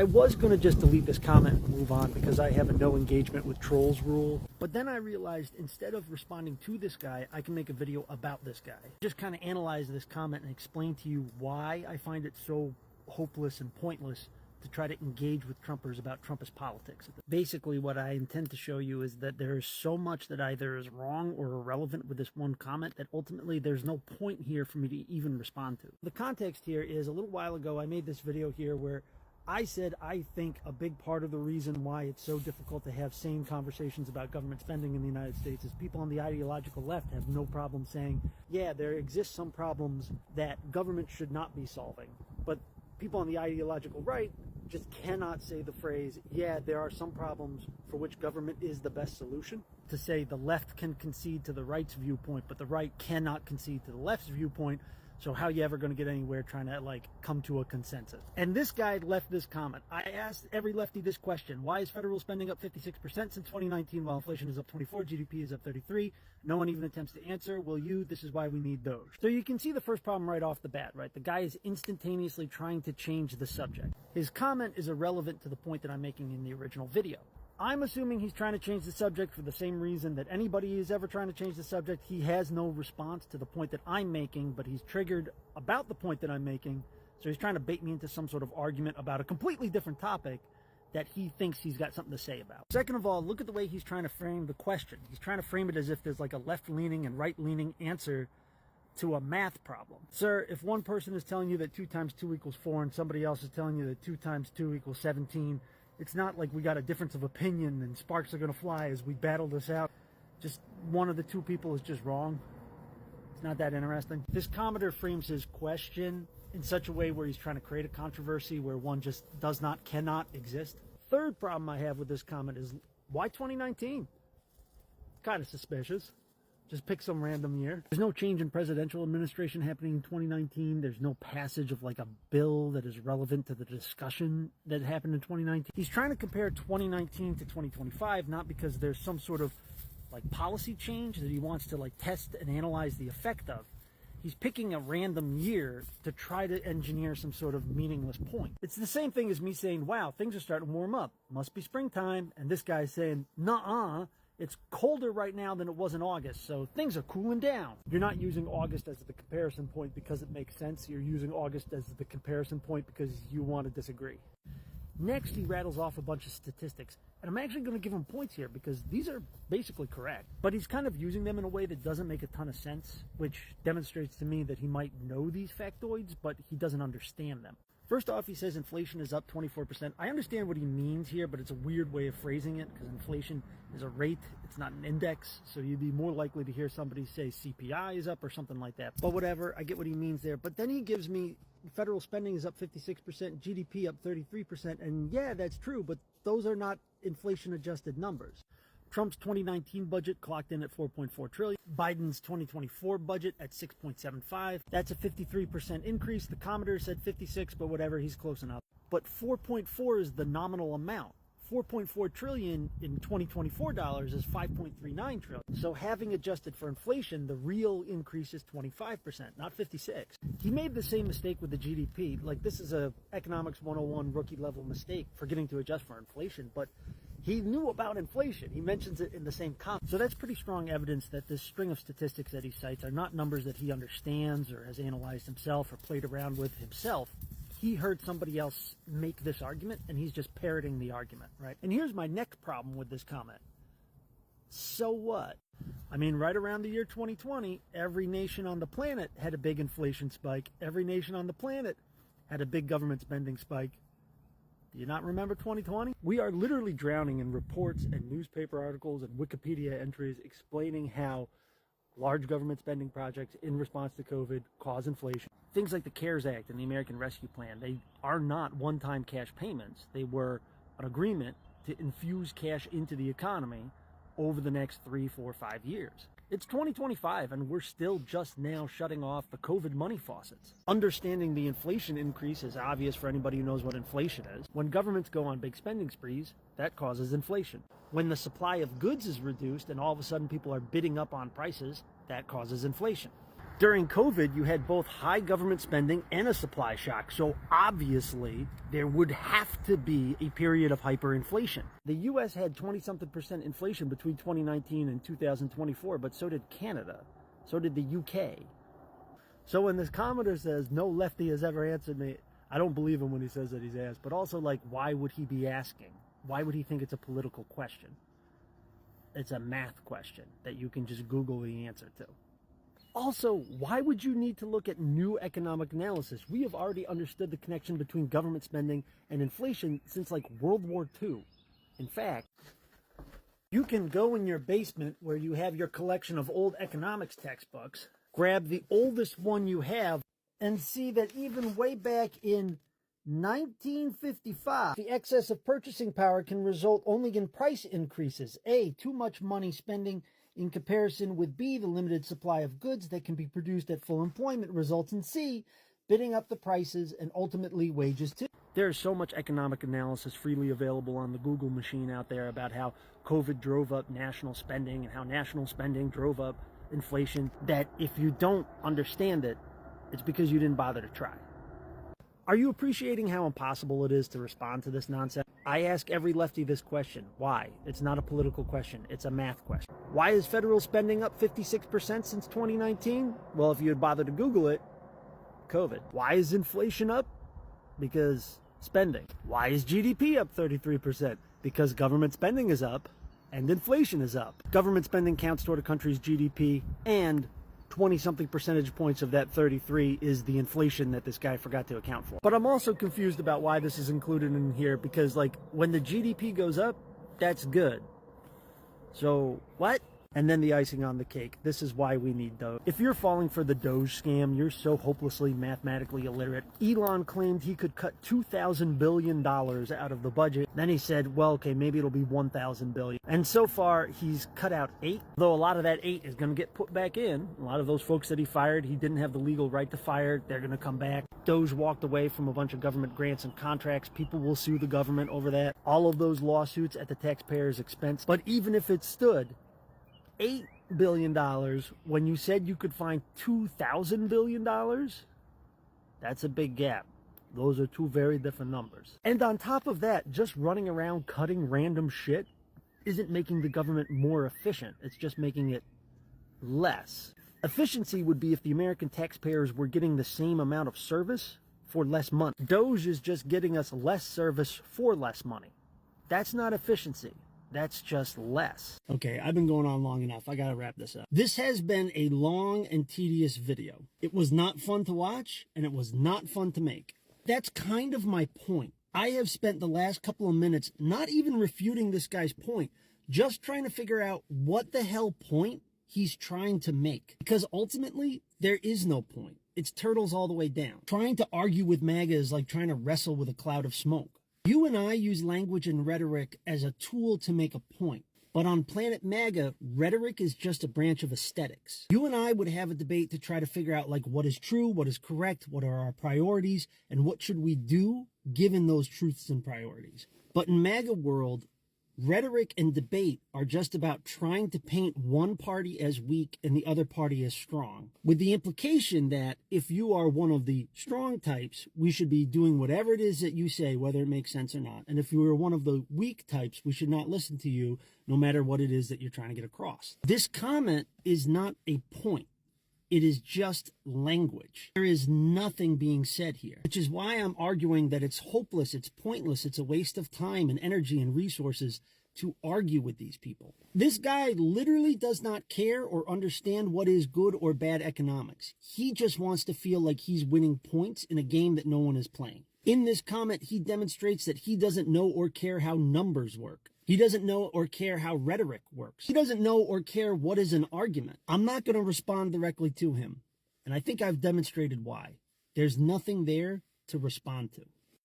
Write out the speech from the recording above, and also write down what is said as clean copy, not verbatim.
I was going to just delete this comment and move on because I have a no engagement with trolls rule. But then I realized instead of responding to this guy, I can make a video about this guy. Just kind of analyze this comment and explain to you why I find it so hopeless and pointless to try to engage with Trumpers about Trumpist politics. Basically, what I intend to show you is that there is so much that either is wrong or irrelevant with this one comment that ultimately there's no point here for me to even respond to. The context here is a little while ago I made this video here where I said I think a big part of the reason why it's so difficult to have sane conversations about government spending in the United States is people on the ideological left have no problem saying, yeah, there exist some problems that government should not be solving. But people on the ideological right just cannot say the phrase, yeah, there are some problems for which government is the best solution. To say the left can concede to the right's viewpoint, but the right cannot concede to the left's viewpoint. So how are you ever going to get anywhere trying to come to a consensus? And this guy left this comment. I asked every lefty this question. Why is federal spending up 56% since 2019 while inflation is up 24, GDP is up 33? No one even attempts to answer. Will you? This is why we need those. So you can see the first problem right off the bat, right? The guy is instantaneously trying to change the subject. His comment is irrelevant to the point that I'm making in the original video. I'm assuming he's trying to change the subject for the same reason that anybody is ever trying to change the subject. He has no response to the point that I'm making, but he's triggered about the point that I'm making. So he's trying to bait me into some sort of argument about a completely different topic that he thinks he's got something to say about. Second of all, look at the way he's trying to frame the question. He's trying to frame it as if there's like a left-leaning and right-leaning answer to a math problem. Sir, if one person is telling you that 2 times 2 equals 4 and somebody else is telling you that 2 times 2 equals 17, it's not like we got a difference of opinion and sparks are going to fly as we battle this out. Just one of the two people is just wrong. It's not that interesting. This commenter frames his question in such a way where he's trying to create a controversy where one just cannot exist. Third problem I have with this comment is why 2019? Kind of suspicious. Just pick some random year. There's no change in presidential administration happening in 2019. There's no passage of a bill that is relevant to the discussion that happened in 2019. He's trying to compare 2019 to 2025, not because there's some sort of policy change that he wants to test and analyze the effect of. He's picking a random year to try to engineer some sort of meaningless point. It's the same thing as me saying, wow, things are starting to warm up. Must be springtime. And this guy's saying, nuh-uh. It's colder right now than it was in August, so things are cooling down. You're not using August as the comparison point because it makes sense. You're using August as the comparison point because you want to disagree. Next, he rattles off a bunch of statistics, and I'm actually going to give him points here because these are basically correct, but he's kind of using them in a way that doesn't make a ton of sense, which demonstrates to me that he might know these factoids, but he doesn't understand them. First off, he says inflation is up 24%. I understand what he means here, but it's a weird way of phrasing it because inflation is a rate, it's not an index. So you'd be more likely to hear somebody say CPI is up or something like that. But whatever, I get what he means there. But then he gives me federal spending is up 56%, GDP up 33%. And yeah, that's true, but those are not inflation adjusted numbers. Trump's 2019 budget clocked in at $4.4 trillion. Biden's 2024 budget at $6.75. That's a 53% increase. The commenter said 56, but whatever, he's close enough. But 4.4 is the nominal amount. 4.4 trillion in 2024 dollars is 5.39 trillion. So having adjusted for inflation, the real increase is 25%, not 56. He made the same mistake with the GDP. This is a economics 101 rookie level mistake, forgetting to adjust for inflation, but he knew about inflation. He mentions it in the same comment. So that's pretty strong evidence that this string of statistics that he cites are not numbers that he understands or has analyzed himself or played around with himself. He heard somebody else make this argument, and he's just parroting the argument, right? And here's my next problem with this comment. So what? I mean, right around the year 2020, every nation on the planet had a big inflation spike. Every nation on the planet had a big government spending spike. Do you not remember 2020? We are literally drowning in reports and newspaper articles and Wikipedia entries explaining how large government spending projects in response to COVID cause inflation. Things like the CARES Act and the American Rescue Plan, they are not one-time cash payments. They were an agreement to infuse cash into the economy over the next 3, 4, 5 years. It's 2025 and we're still just now shutting off the COVID money faucets. Understanding the inflation increase is obvious for anybody who knows what inflation is. When governments go on big spending sprees, that causes inflation. When the supply of goods is reduced and all of a sudden people are bidding up on prices, that causes inflation. During COVID, you had both high government spending and a supply shock, so obviously there would have to be a period of hyperinflation. The US had 20-something% inflation between 2019 and 2024, but so did Canada, so did the UK. So when this commenter says, no lefty has ever answered me, I don't believe him when he says that he's asked, but also, like, why would he be asking? Why would he think it's a political question? It's a math question that you can just Google the answer to. Also, why would you need to look at new economic analysis? We have already understood the connection between government spending and inflation since like World War II. In fact, you can go in your basement where you have your collection of old economics textbooks, grab the oldest one you have, and see that even way back in 1955, the excess of purchasing power can result only in price increases. A, too much money spending in comparison with B, the limited supply of goods that can be produced at full employment results in C, bidding up the prices and ultimately wages too. There's so much economic analysis freely available on the Google machine out there about how COVID drove up national spending and how national spending drove up inflation that if you don't understand it, it's because you didn't bother to try. Are you appreciating how impossible it is to respond to this nonsense? I ask every lefty this question. Why? It's not a political question. It's a math question. Why is federal spending up 56% since 2019? Well, if you had bothered to Google it, COVID. Why is inflation up? Because spending. Why is GDP up 33%? Because government spending is up and inflation is up. Government spending counts toward a country's GDP, and 20-something percentage points of that 33 is the inflation that this guy forgot to account for. But I'm also confused about why this is included in here, because like when the GDP goes up, that's good. So what? And then the icing on the cake. This is why we need Doge. If you're falling for the Doge scam, you're so hopelessly mathematically illiterate. Elon claimed he could cut $2,000 billion out of the budget. Then he said, well, okay, maybe it'll be $1,000 billion. And so far, he's cut out 8, though a lot of that 8 is going to get put back in. A lot of those folks that he fired, he didn't have the legal right to fire. They're going to come back. Doge walked away from a bunch of government grants and contracts. People will sue the government over that. All of those lawsuits at the taxpayer's expense. But even if it stood $8 billion when you said you could find $2,000 billion, that's a big gap. Those are two very different numbers. And on top of that, just running around cutting random shit isn't making the government more efficient. It's just making it less. Efficiency would be if the American taxpayers were getting the same amount of service for less money. Doge is just getting us less service for less money. That's not efficiency. That's just less. Okay, I've been going on long enough. I gotta wrap this up. This has been a long and tedious video. It was not fun to watch, and it was not fun to make. That's kind of my point. I have spent the last couple of minutes not even refuting this guy's point, just trying to figure out what the hell point he's trying to make. Because ultimately, there is no point. It's turtles all the way down. Trying to argue with MAGA is like trying to wrestle with a cloud of smoke. You and I use language and rhetoric as a tool to make a point. But on Planet MAGA, rhetoric is just a branch of aesthetics. You and I would have a debate to try to figure out like what is true, what is correct, what are our priorities, and what should we do given those truths and priorities. But in MAGA world, rhetoric and debate are just about trying to paint one party as weak and the other party as strong, with the implication that if you are one of the strong types, we should be doing whatever it is that you say, whether it makes sense or not. And if you are one of the weak types, we should not listen to you, no matter what it is that you're trying to get across. This comment is not a point. It is just language. There is nothing being said here, which is why I'm arguing that it's hopeless, it's pointless, it's a waste of time and energy and resources to argue with these people. This guy literally does not care or understand what is good or bad economics. He just wants to feel like he's winning points in a game that no one is playing. In this comment, he demonstrates that he doesn't know or care how numbers work. He doesn't know or care how rhetoric works. He doesn't know or care what is an argument. I'm not going to respond directly to him, and I think I've demonstrated why. There's nothing there to respond to.